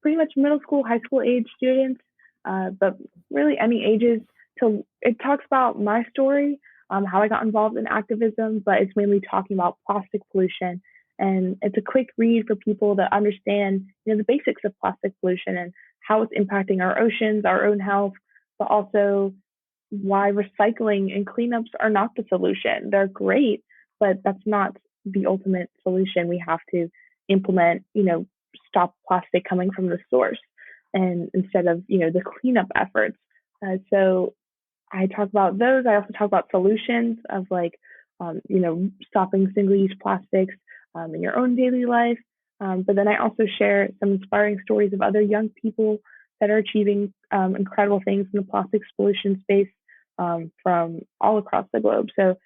pretty much middle school, high school age students, but really any ages. So it talks about my story, how I got involved in activism, but it's mainly talking about plastic pollution. And it's a quick read for people to understand, the basics of plastic pollution and how it's impacting our oceans, our own health, but also why recycling and cleanups are not the solution. They're great, but that's not the ultimate solution. We have to implement, stop plastic coming from the source, and instead of, the cleanup efforts. So I talk about those. I also talk about solutions of like, stopping single-use plastics in your own daily life. But then I also share some inspiring stories of other young people that are achieving incredible things in the plastics pollution space from all across the globe. So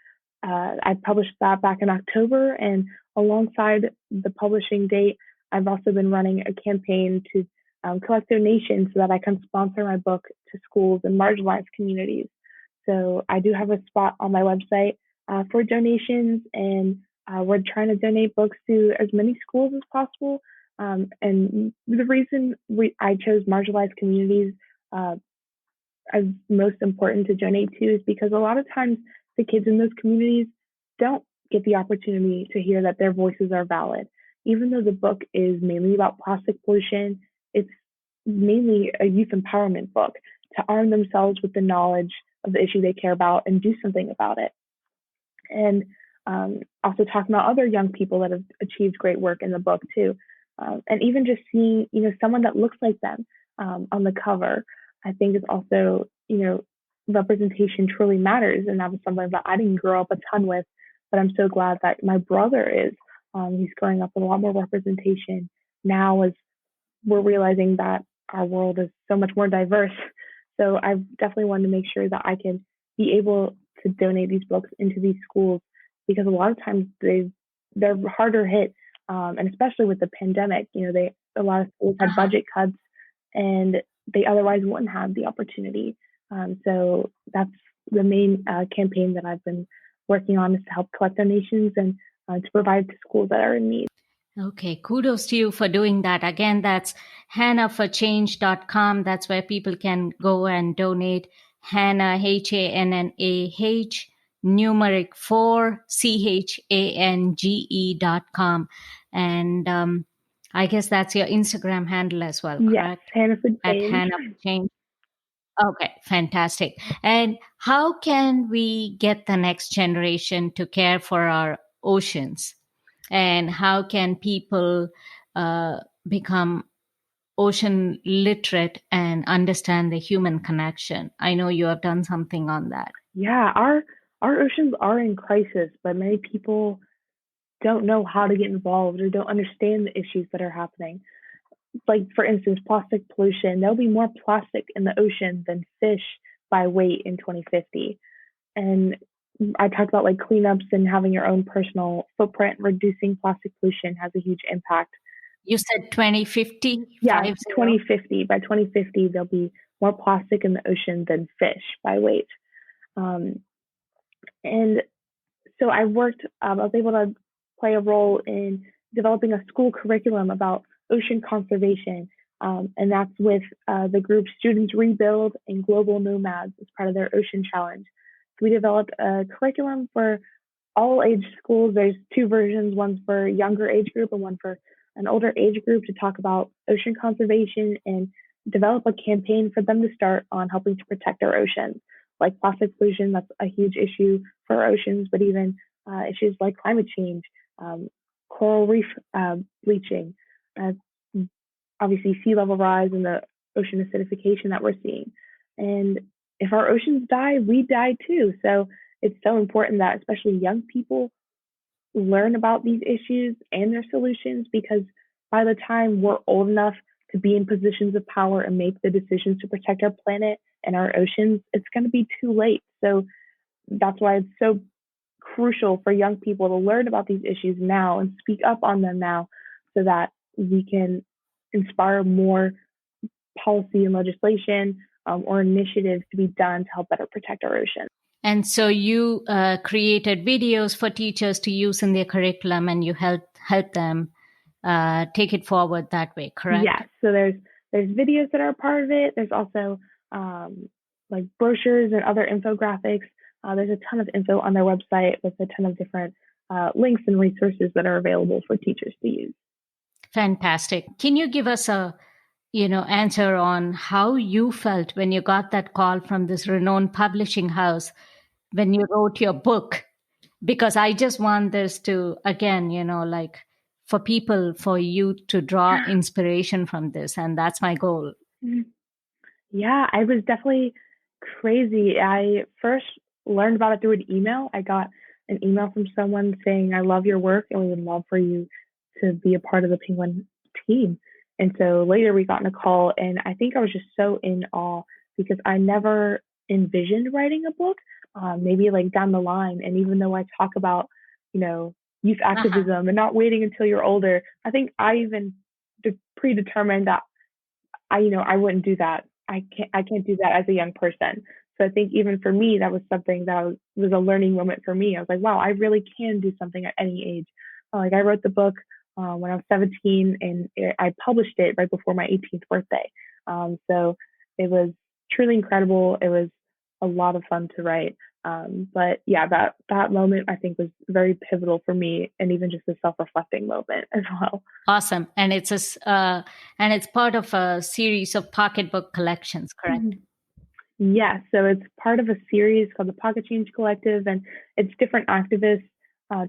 I published that back in October, and alongside the publishing date, I've also been running a campaign to collect donations so that I can sponsor my book to schools and marginalized communities. So I do have a spot on my website for donations, and we're trying to donate books to as many schools as possible. And the reason I chose marginalized communities uh, as most important to donate to is because a lot of times the kids in those communities don't get the opportunity to hear that their voices are valid. Even though the book is mainly about plastic pollution, it's mainly a youth empowerment book to arm themselves with the knowledge of the issue they care about and do something about it. And also talking about other young people that have achieved great work in the book too. And even just seeing, someone that looks like them on the cover, I think is also, representation truly matters. And that was something that I didn't grow up a ton with, but I'm so glad that my brother is. He's growing up with a lot more representation now as we're realizing that our world is so much more diverse. So I definitely wanted to make sure that I can be able to donate these books into these schools because a lot of times they're harder hit, and especially with the pandemic, a lot of schools had budget cuts, and they otherwise wouldn't have the opportunity. So that's the main campaign that I've been working on is to help collect donations and to provide to schools that are in need. Okay, kudos to you for doing that. Again, that's hannahforchange.com. That's where people can go and donate. Hannah, HANNAH, numeric 4, CHANGE.com. And I guess that's your Instagram handle as well, Yes, correct? Hannah for At Change. Hannah for Change. Okay, fantastic. And how can we get the next generation to care for our oceans? And how can people become ocean literate and understand the human connection? I know you have done something on that. Yeah, our oceans are in crisis, but many people don't know how to get involved or don't understand the issues that are happening. Like for instance, plastic pollution. There'll be more plastic in the ocean than fish by weight in 2050. And I talked about like cleanups and having your own personal footprint. Reducing plastic pollution has a huge impact. You said 2050? Yeah, 50? 2050. By 2050, there'll be more plastic in the ocean than fish by weight. Um, and so I was able to play a role in developing a school curriculum about ocean conservation. And that's with the group Students Rebuild and Global Nomads as part of their Ocean Challenge. So we developed a curriculum for all age schools. There's two versions, one's for younger age group and one for an older age group to talk about ocean conservation and develop a campaign for them to start on helping to protect our oceans. Like plastic pollution, that's a huge issue for our oceans, but even issues like climate change, coral reef bleaching, uh, obviously sea level rise and the ocean acidification that we're seeing. And if our oceans die, we die too. So it's so important that especially young people learn about these issues and their solutions because by the time we're old enough to be in positions of power and make the decisions to protect our planet and our oceans, it's going to be too late. So that's why it's so crucial for young people to learn about these issues now and speak up on them now so that we can inspire more policy and legislation or initiatives to be done to help better protect our oceans. And so you created videos for teachers to use in their curriculum, and you help them take it forward that way, correct? Yes. So there's videos that are a part of it. There's also like brochures and other infographics. There's a ton of info on their website with a ton of different links and resources that are available for teachers to use. Fantastic. Can you give us a answer on how you felt when you got that call from this renowned publishing house when you wrote your book? Because I just want this to, again, like for people, for you to draw inspiration from this. And that's my goal. Yeah, I was definitely crazy. I first learned about it through an email. I got an email from someone saying, I love your work and we would love for you to be a part of the Penguin team. And so later we got in a call, and I think I was just so in awe because I never envisioned writing a book, maybe like down the line. And even though I talk about, youth activism and not waiting until you're older, I think I even predetermined that I wouldn't do that. I can't do that as a young person. So I think even for me, that was something that was a learning moment for me. I was like, wow, I really can do something at any age. Like I wrote the book when I was 17, and I published it right before my 18th birthday. So it was truly incredible. It was a lot of fun to write. But yeah, that moment I think was very pivotal for me, and even just a self-reflecting moment as well. Awesome. And it's part of a series of pocketbook collections, correct? Mhm. Yeah, so it's part of a series called the Pocket Change Collective, and it's different activists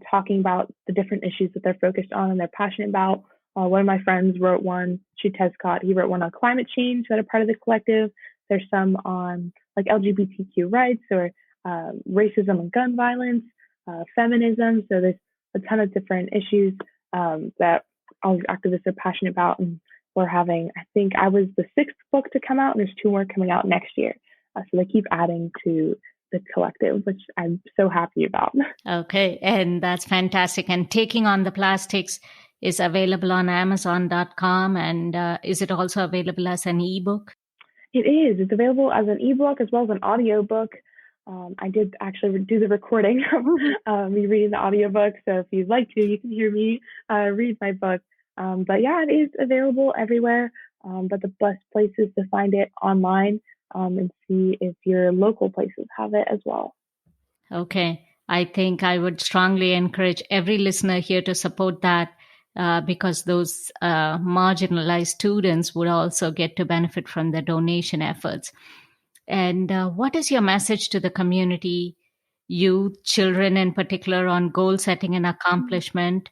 talking about the different issues that they're focused on and they're passionate about. One of my friends wrote one, Testa, he wrote one on climate change that are part of the collective. There's some on like LGBTQ rights or racism and gun violence, feminism. So there's a ton of different issues that all these activists are passionate about. And we're having, I think I was the 6th book to come out, and there's 2 more coming out next year. So they keep adding to the collective, which I'm so happy about. Okay. And that's fantastic. And Taking on the Plastics is available on Amazon.com. And is it also available as an ebook? It is. It's available as an ebook as well as an audiobook. I did actually do the recording of me reading the audiobook. So if you'd like to, you can hear me read my book. But yeah, it is available everywhere. But the best place is to find it online and see if your local places have it as well. Okay. I think I would strongly encourage every listener here to support that because those marginalized students would also get to benefit from the donation efforts. And what is your message to the community, youth, children in particular, on goal setting and accomplishment,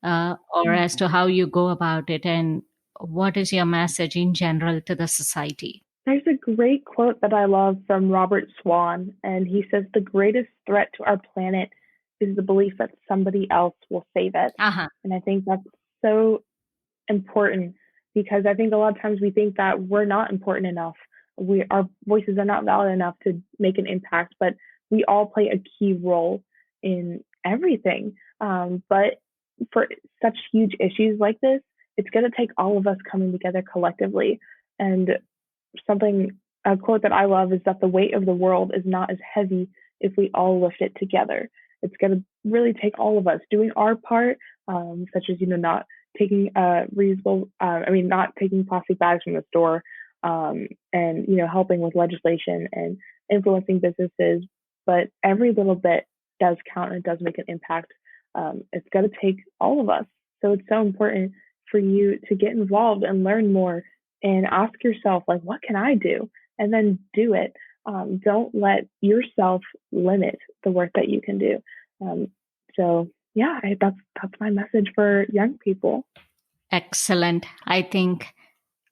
or as to how you go about it? And what is your message in general to the society? There's a great quote that I love from Robert Swan, and he says, "The greatest threat to our planet is the belief that somebody else will save it." Uh-huh. And I think that's so important because I think a lot of times we think that we're not important enough. Our voices are not valid enough to make an impact, but we all play a key role in everything. But for such huge issues like this, it's going to take all of us coming together collectively. And a quote that I love is that the weight of the world is not as heavy if we all lift it together. It's going to really take all of us doing our part, such as, not taking not taking plastic bags from the store, and, helping with legislation and influencing businesses. But every little bit does count and it does make an impact. It's going to take all of us. So it's so important for you to get involved and learn more and ask yourself, like, what can I do? And then do it. Don't let yourself limit the work that you can do. That's my message for young people. Excellent. I think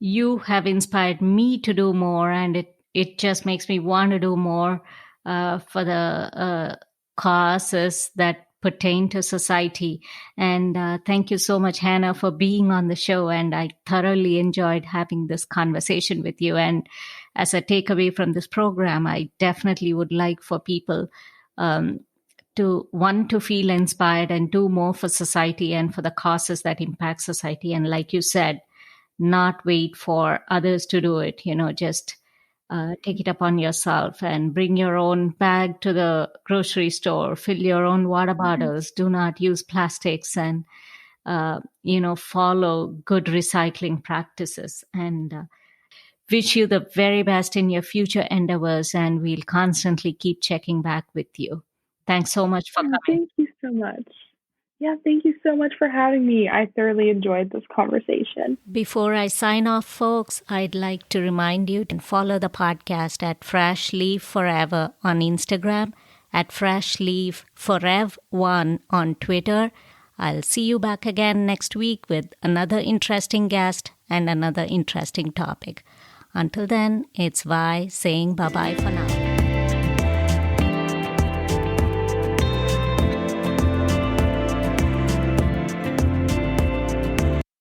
you have inspired me to do more, and it just makes me want to do more for the causes that pertain to society. And thank you so much, Hannah, for being on the show. And I thoroughly enjoyed having this conversation with you. And as a takeaway from this program, I definitely would like for people to feel inspired and do more for society and for the causes that impact society. And like you said, not wait for others to do it, just take it upon yourself and bring your own bag to the grocery store, fill your own water bottles, do not use plastics, and, follow good recycling practices. And wish you the very best in your future endeavors, and we'll constantly keep checking back with you. Thanks so much for coming. Thank you so much. Yeah, thank you so much for having me. I thoroughly enjoyed this conversation. Before I sign off, folks, I'd like to remind you to follow the podcast at Fresh Leaf Forever on Instagram, at Fresh Leaf Forev1 on Twitter. I'll see you back again next week with another interesting guest and another interesting topic. Until then, it's Vi saying bye-bye for now.